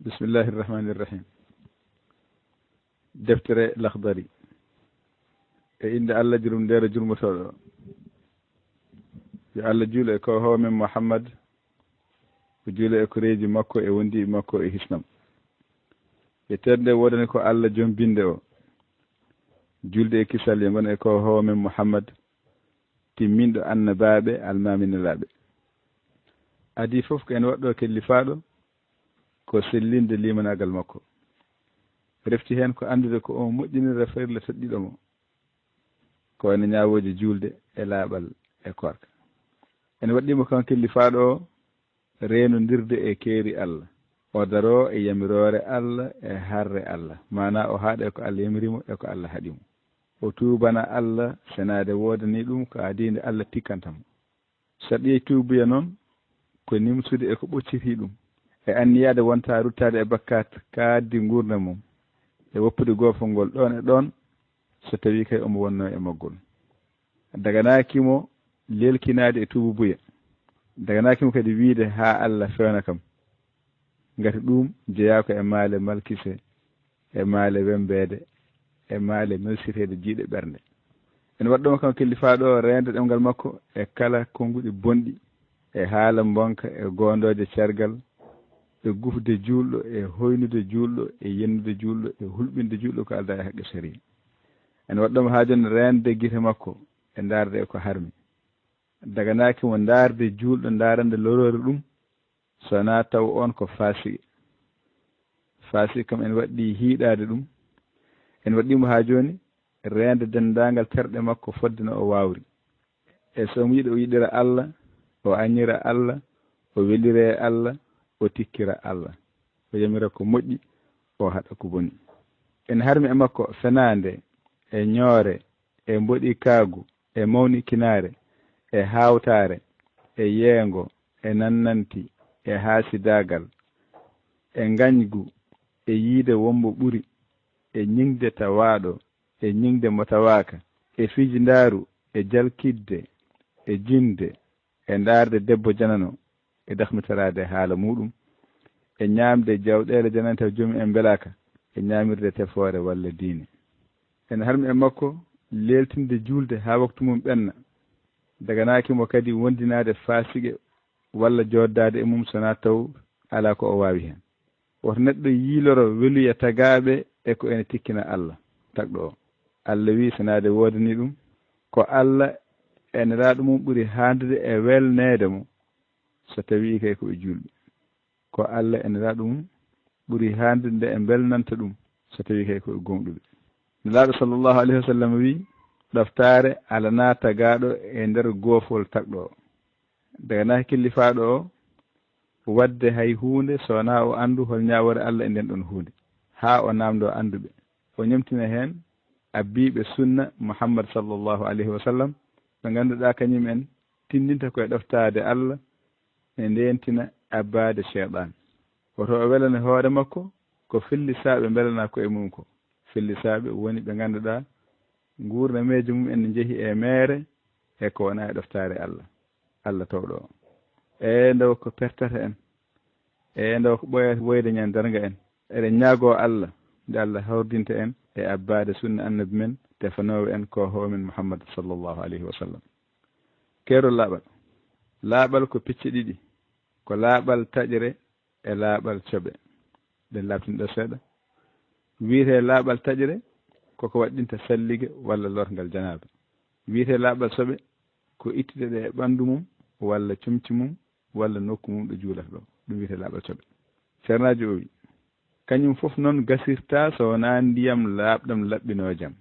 bismillahi irrahmani irrahim. deftere Lakhdari e inde Allah jurum ndero jurmotoɗo yo Allah juulo e ko homen Mouhammad ko juulo e koreji makko e wondi makko e hisnam e terde wodani ko Allah joom binde o julde e kisal e gon e ko homen Mouhammad timminɗo annabaɓe almaminelaɓe adi foof ko en waɗɗo kellifaɗo ko sellinde limanagal makko refti hen ko andude ko on moƴƴinira ferle toɗɗiɗomo ko wayno ñawoji julde e laaɓal e korka en waɗɗimo kan kellifaɗo o renodirde e keeri Allah o daro e yamirore Allah e harre Allah mana o haaɗe ko Allah yamirimo e ko Allah haɗimo o tubana Allah senade wodani ɗum ko adinde Allah tikkantamo saɗi tuubuya noon ko nimsude e ko ɓocciti ɗum e anniyade wonta ruttade e bakkat kaddi gurdam mum e woppude gofol ngol ɗon e ɗon so tawi kay omo wonno e maggol daganakimo lelkinade e tuubu buya daganakimo kadi wiide ha Allah fewna kam ngati ɗum jeeyako e maale malkise e maale wembede e maale melsitede jiiɗe ɓernde en waɗɗoma kam kellifaɗo rende ɗemgal makko e kala konguɗi bonɗi e haala bonka e gondode cergal e gufde julɗo e hoynude julɗo e yennude julɗo e hulɓinde julɗo ko alda e haqqe sari en waɗɗoma ha joni rende guite makko e darde e ko harmi daganaki mo darde julɗo darande lorore ɗum sona taw on ko fasiki kam en waɗɗi hiiɗade ɗum en waɗɗimo ha joni rende dendagal terɗe makko fodde no o wawri e somo yiiɗi o yiɗira Allah o añira Allah o welire Allah o tikkira Allah o yamira ko moƴƴi o haɗa ko boni en harmi e makko fenande e ñoore e mboɗi kaagu e mawni kinare e hawtare e yeengo e nannanti e haasidagal e gañgu e yiide wombo ɓuri e ñingde tawaɗo e ñingde mo tawaka e fijindaru e jalkidde e jinde e darde debbo janano e dahmitarade haala muɗum e ñamde jawɗele janane taw joomi en belaka e ñamirde tefore walla diine en harmi e makko leltinde julde ha waktu mum ɓenna daganakimo kadi wondinade fasige walla joddade e mum sona taw ala ko o wawi hen woto neɗɗo yiiloro weluya tagaɓe e ko ene tikkina Allah tagɗo o Allah wi senade wodani ɗum ko Allah ene raɗo mum ɓuuri handude e welnede mo so tawi kay ko e julɓe ko Allah ene raɗo mum ɓuuri handude nde e belnanta ɗum so tawi kay ko e gomɗuɓe nelaɗo sallllahu alayhi wa sallam wi ɗoftare alana tagaɗo e nder goofol tagɗo o daganaki killifaɗo o wadde hay hunde sowona o andu hol ñawore Allah e nden ɗon hunde ha o namdo anduɓe o ñamtina hen abbiɓe sunna Muhammad sallllahu alayhi wa sallam ɓe ganduɗa kañum en tindinta koye ɗoftade Allah e ndentina abbade cheyɗan woto o welane hoore makko ko fellisaɓe belana ko e mum ko fellisaɓe woni ɓe ganduɗa gurnameje mum en jeehi e mere e ko wona e ɗoftare Allah tawɗo o e ndaw ko pertata en e ndaw ko ɓoyata woyde ñan darga en eɗen ñaago Allah nde Allah hawrdinta en e abbade sunna annabi men tefanowo en ko homen Muhammad sallllahu alayhi wa sallam keero laaɓal ko picce ɗiɗi ko laaɓal taƴre e laaɓal coɓe ɗen labtinɗo seeɗa wiite laaɓal taƴre koko waɗɗinta sallige walla lorgal janaba wiite laaɓal soɓe ko ittude ɗe e ɓandu mum walla comci mum walla nokku mum ɗo juulata ɗo ɗum wiite laaɓal soɓe ceernajo o wi kañum fof noon gasirta so wona ndiyam laaɓɗam laɓɓinojam